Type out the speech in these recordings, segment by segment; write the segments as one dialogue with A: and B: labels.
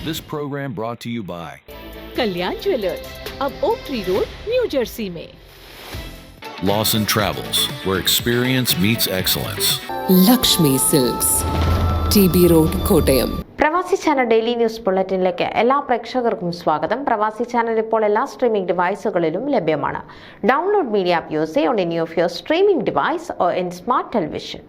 A: This program brought to you by
B: Kalyan jewellers, अब oak tree road, New Jersey में।
A: Lawson Travels, where experience meets excellence.
C: Lakshmi silks, TB road, Kottayam.
D: Pravasi channel daily news ബുള്ളറ്റിനിലേക്ക് എല്ലാ പ്രേക്ഷകർക്കും സ്വാഗതം. പ്രവാസി channel ഇപ്പോൾ എല്ലാ streaming ഡിവൈസുകളിലും ലഭ്യമാണ്. Download media app use on any of your streaming device or in smart television.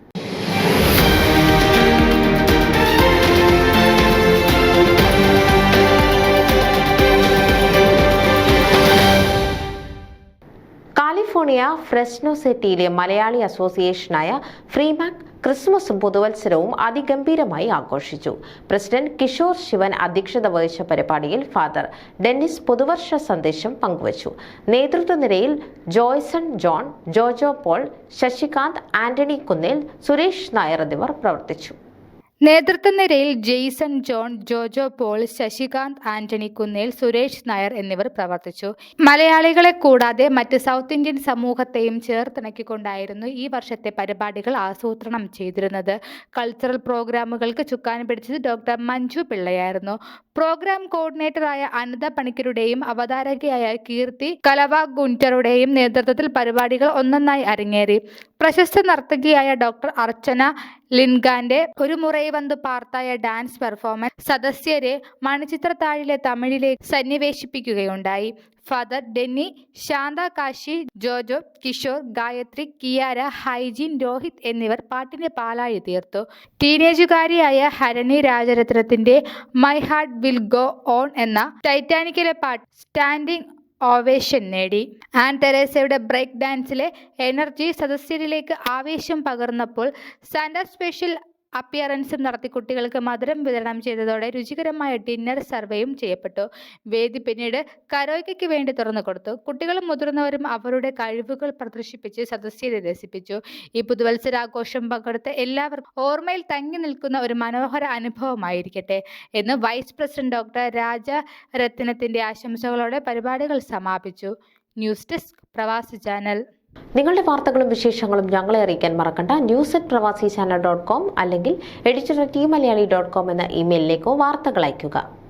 D: California Fresno സിറ്റിയിലെ മലയാളി അസോസിയേഷനായ ഫ്രീമാക് ക്രിസ്മസും പുതുവത്സരവും അതിഗംഭീരമായി ആഘോഷിച്ചു. പ്രസിഡന്റ് കിഷോർ ശിവൻ അധ്യക്ഷത വഹിച്ച പരിപാടിയിൽ ഫാദർ ഡെന്നിസ് പുതുവർഷ സന്ദേശം പങ്കുവച്ചു. നേതൃത്വ നിരയിൽ Joyson John, Jojo Paul, Sasikanth, Antony Kunnel, Suresh Nair എന്നിവർ പ്രവർത്തിച്ചു.
E: നേതൃത്വനിരയിൽ Jason John, Jojo Paul, Sasikanth, Antony Kunnel, Suresh Nair എന്നിവർ പ്രവർത്തിച്ചു. മലയാളികളെ കൂടാതെ മറ്റ് സൗത്ത് ഇന്ത്യൻ സമൂഹത്തെയും ചേർത്തിണക്കിക്കൊണ്ടായിരുന്നു ഈ വർഷത്തെ പരിപാടികൾ ആസൂത്രണം ചെയ്തിരുന്നത്. കൾച്ചറൽ പ്രോഗ്രാമുകൾക്ക് ചുക്കാൻ പിടിച്ചത് ഡോക്ടർ മഞ്ജു പിള്ളയായിരുന്നു. പ്രോഗ്രാം കോർഡിനേറ്ററായ അനിത പണിക്കരുടെയും അവതാരകയായ കീർത്തി കലവാഗുണ്ടറുടെയും നേതൃത്വത്തിൽ പരിപാടികൾ ഒന്നൊന്നായി അരങ്ങേറി. പ്രശസ്ത നർത്തകിയായ ഡോക്ടർ അർച്ചന ലിൻഗാന്റെ ഒരു മുറൈ വന്ന് പാർത്തായ ഡാൻസ് പെർഫോമൻസ് സദസ്യരെ മണിച്ചിത്രത്താഴിലെ തമിഴിലേക്ക് സന്നിവേശിപ്പിക്കുകയുണ്ടായി. ഫാദർ ഡെന്നി, ശാന്ത കാശി, ജോജോ, കിഷോർ, ഗായത്രി, കിയാര, ഹൈജീൻ, രോഹിത് എന്നിവർ പാട്ടിന് പാലാഴി തീർത്തു. ടീനേജുകാരിയായ ഹരണി രാജരത്നത്തിന്റെ my heart will go on എന്ന ടൈറ്റാനിക്കിലെ പാട്ട് സ്റ്റാൻഡിംഗ് ഓവേഷൻ നേടി. ആൻ തെരേസയുടെ ബ്രേക്ക് ഡാൻസിലെ എനർജി സദസ്യരിലേക്ക് ആവേശം പകർന്നപ്പോൾ സാന്റ സ്പെഷ്യൽ അപ്പിയറൻസും നടത്തി കുട്ടികൾക്ക് മധുരം വിതരണം ചെയ്തതോടെ രുചികരമായ ഡിന്നർ സർവേയും ചെയ്യപ്പെട്ടു. വേദി പിന്നീട് കരോയ്ക്ക് വേണ്ടി തുറന്നു കൊടുത്തു. കുട്ടികളും മുതിർന്നവരും അവരുടെ കഴിവുകൾ പ്രദർശിപ്പിച്ച് സദസ്യരെ രസിപ്പിച്ചു. ഈ പുതുവത്സരാഘോഷം പങ്കെടുത്ത എല്ലാവർക്കും ഓർമ്മയിൽ തങ്ങി നിൽക്കുന്ന ഒരു മനോഹര അനുഭവമായിരിക്കട്ടെ എന്ന് വൈസ് പ്രസിഡന്റ് ഡോക്ടർ രാജരത്നത്തിന്റെ ആശംസകളോടെ പരിപാടികൾ സമാപിച്ചു. ന്യൂസ് ഡെസ്ക് പ്രവാസി ചാനൽ.
D: നിങ്ങളുടെ വാർത്തകളും വിശേഷങ്ങളും ഞങ്ങളെ അറിയിക്കാൻ മറക്കണ്ട. news@pravasichannel.com അല്ലെങ്കിൽ editor@tmaliali.com എന്ന ഇമെയിലിലേക്കോ വാർത്തകൾ അയയ്ക്കുക.